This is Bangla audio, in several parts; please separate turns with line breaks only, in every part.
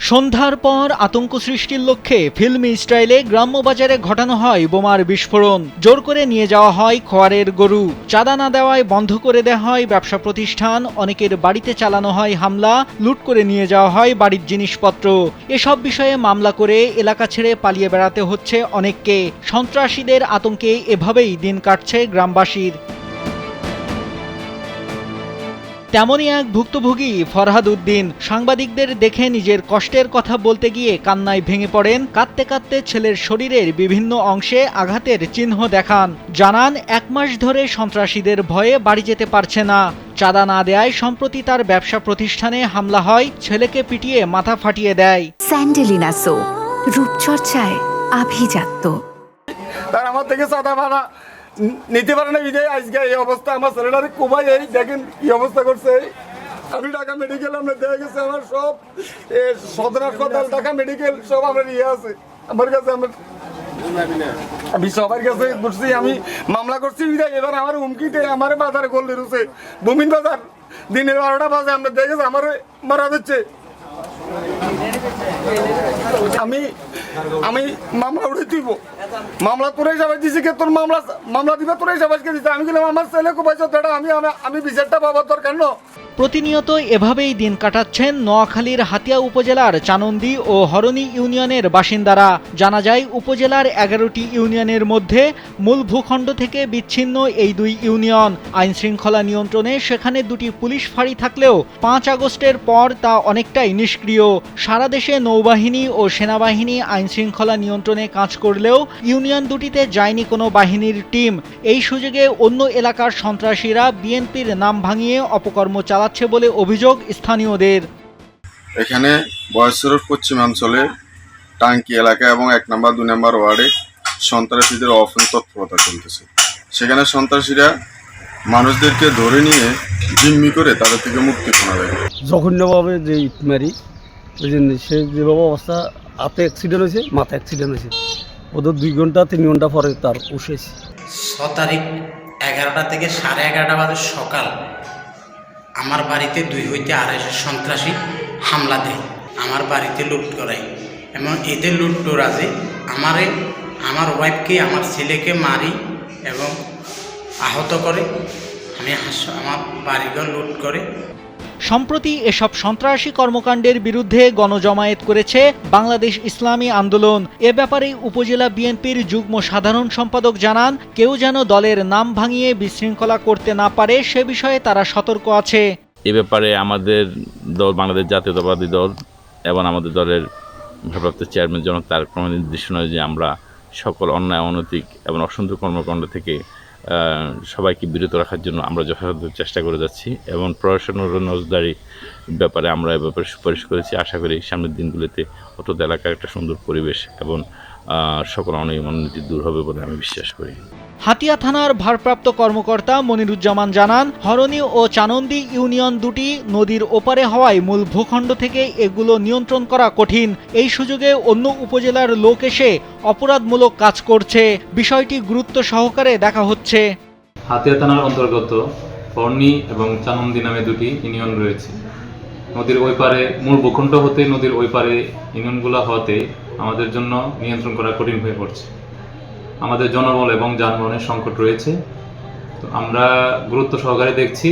সন্ধ্যার পর আতঙ্ক সৃষ্টির লক্ষ্যে ফিল্মি স্টাইলে গ্রাম্য বাজারে ঘটানো হয় বোমার বিস্ফোরণ। জোর করে নিয়ে যাওয়া হয় খোয়ারের গরু। চাঁদা না দেওয়ায় বন্ধ করে দেওয়া হয় ব্যবসা প্রতিষ্ঠান। অনেকের বাড়িতে চালানো হয় হামলা। লুট করে নিয়ে যাওয়া হয় বাড়ির জিনিসপত্র। এসব বিষয়ে মামলা করে এলাকা ছেড়ে পালিয়ে বেড়াতে হচ্ছে অনেককে। সন্ত্রাসীদের আতঙ্কে এভাবেই দিন কাটছে গ্রামবাসীর। তেমনই এক ভুক্তভোগী ফরহাদ উদ্দিন সাংবাদিকদের দেখে নিজের কষ্টের কথা বলতে গিয়ে কান্নায় ভেঙে পড়েন। কাঁদতে কাঁদতে ছেলের শরীরের বিভিন্ন অংশে আঘাতের চিহ্ন দেখান। জানান ১ মাস ধরে সন্ত্রাসীদের ভয়ে বাড়ি যেতে পারছে না। চাঁদা না দেয়ায় সম্প্রতি তার ব্যবসা প্রতিষ্ঠানে হামলা হয়। ছেলেকে পিটিয়ে মাথা ফাটিয়ে দেয়।
স্যান্ডেলিনা সো, রূপচর্চায় আভিজাত্য।
তার আমার থেকে চাঁদা ভাড়া নিতে পারে না বিজয় আজকে এই অবস্থা। আমার ছেলেটার কোবাই এই দেখেন কি অবস্থা করছে। আমি ঢাকা মেডিকেল আমরা দেখে গেছে, আমার সব সদর হাসপাতাল ঢাকা মেডিকেল সব আমার ইয়ে আছে আমার কাছে। আমি সবার কাছে করছি, আমি মামলা করছি বিজয়। এবার আমার হুমকিতে আমার বাজারে গোল দিচ্ছে বুমিন বাজার দিনের 12টা বাজে আমরা দেখেছি আমার মারা যাচ্ছে। আমি মামলা উঠে দিব, মামলা তোরাই সবাই দিছি কে তোর মামলা দিবে তোরাই সবাইকে দিতে। আমি বললাম আমার ছেলে কোপাইছ দাঁড়া, আমি বিচারটা পাবার দরকার না।
প্রতিনিয়ত এভাবেই দিন কাটাচ্ছেন নোয়াখালীর হাতিয়া উপজেলার চানন্দি ও হরণী ইউনিয়নের বাসিন্দারা। জানা যায় উপজেলার 11টি ইউনিয়নের মধ্যে মূল ভূখণ্ড থেকে বিচ্ছিন্ন এই 2 ইউনিয়ন। আইন শৃঙ্খলা নিয়ন্ত্রণে সেখানে 2টি পুলিশ ফাঁড়ি থাকলেও 5 আগস্টের পর তা অনেকটাই নিষ্ক্রিয়। সারা দেশে নৌবাহিনী ও সেনাবাহিনী আইন শৃঙ্খলা নিয়ন্ত্রণে কাজ করলেও ইউনিয়ন দুটিতে যায়নি কোনো বাহিনীর টিম। এই সুযোগে অন্য এলাকার সন্ত্রাসীরা বিএনপির নাম ভাঙিয়ে অপকর্ম চালাচ্ছে বলে অভিযোগ স্থানীয়দের।
এখানে বয়সরোড পশ্চিমাঞ্চলে টাঙ্কি এলাকা এবং 1 নম্বর 2 নম্বর ওয়ার্ডে সন্ত্রাসীদের অফেন তৎপরতা চলতেছে। সেখানে সন্ত্রাসীরা মানুষদেরকে ধরে নিয়ে জিম্মি করে তাদের থেকে মুক্তি পাওয়া যায়।
জঘন্যভাবে যে ইট মারি সে যেভাবে অবস্থা, হাতে অ্যাক্সিডেন্ট হয়েছে, মাথা অ্যাক্সিডেন্ট হয়েছে। ওদের 2 ঘন্টা 3 ঘন্টা পরে তার উঠেছে।
6 তারিখ 11টা থেকে 11:30 বাজে সকাল আমার বাড়িতে 2 হইতে 2.5 সন্ত্রাসী হামলা দেয়, আমার বাড়িতে লুট করায়। এবং এদের লুট টোরাজে আমার ওয়াইফকে আমার ছেলেকে মারি এবং আহত করে। আমার বাড়িঘর লুট করে।
সম্প্রতি এসব সন্ত্রাসী কর্মকাণ্ডের বিরুদ্ধে গণজমায়েত করেছে বাংলাদেশ ইসলামী আন্দোলন। এ ব্যাপারে উপজেলা বিএনপির যুগ্ম সাধারণ সম্পাদক জানান, কেউ যেন দলের নাম ভাঙিয়ে বিশৃঙ্খলা করতে না পারে সে বিষয়ে তারা সতর্ক আছে।
এ ব্যাপারে আমাদের দল বাংলাদেশ জাতীয়তাবাদী দল এবং আমাদের দলের ভারপ্রাপ্ত চেয়ারম্যান জনক তারেক রহমানের নির্দেশনায় যে আমরা সকল অন্যায় অনৈতিক এবং অসুন্দর কর্মকাণ্ড থেকে সবাইকে বিরত রাখার জন্য আমরা যথাযথ চেষ্টা করে যাচ্ছি এবং প্রশাসনের নজরদারি ব্যাপারে আমরা এ ব্যাপারে সুপারিশ করেছি। আশা করি সামনের দিনগুলোতে অত এলাকার একটা সুন্দর পরিবেশ এবং সকল অনিয়ম-অনীতি দূর হবে বলে আমি বিশ্বাস করি।
হাতিয়া থানার ভারপ্রাপ্ত কর্মকর্তা মনিরুজ্জামান জানান, হরণী ও চানন্দি ইউনিয়ন দুটি নদীর ওপারে হওয়ায় মূল ভূখণ্ড থেকে এগুলো নিয়ন্ত্রণ করা কঠিন। এই সুযোগে অন্য উপজেলার লোক এসে অপরাধমূলক কাজ করছে। বিষয়টি গুরুত্ব সহকারে দেখা হচ্ছে।
হাতিয়া থানার অন্তর্গত হরণী এবং চানন্দি নামে 2টি ইউনিয়ন রয়েছে। নদীর ওই পারে মূল ভূখণ্ড হতে নদীর ওই পারে ইউনিয়নগুলো হওয়াতে আমাদের জন্য নিয়ন্ত্রণ করা কঠিন হয়ে পড়ছে। আমাদের জনবল এবং যানবাহনের সংকট রয়েছে, তো আমরা গুরুত্ব সহকারে দেখছি।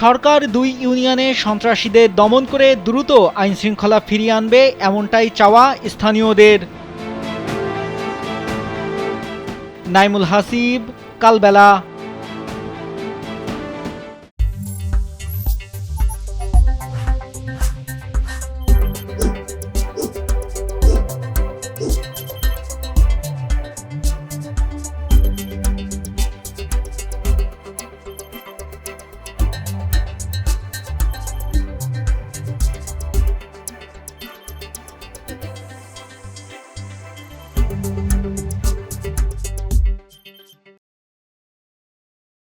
সরকার 2 ইউনিয়নে সন্ত্রাসীদের দমন করে দ্রুত আইন শৃঙ্খলা ফিরিয়ে আনবে, এমনটাই চাওয়া স্থানীয়দের। নাইমুল হাসিব, কালবেলা।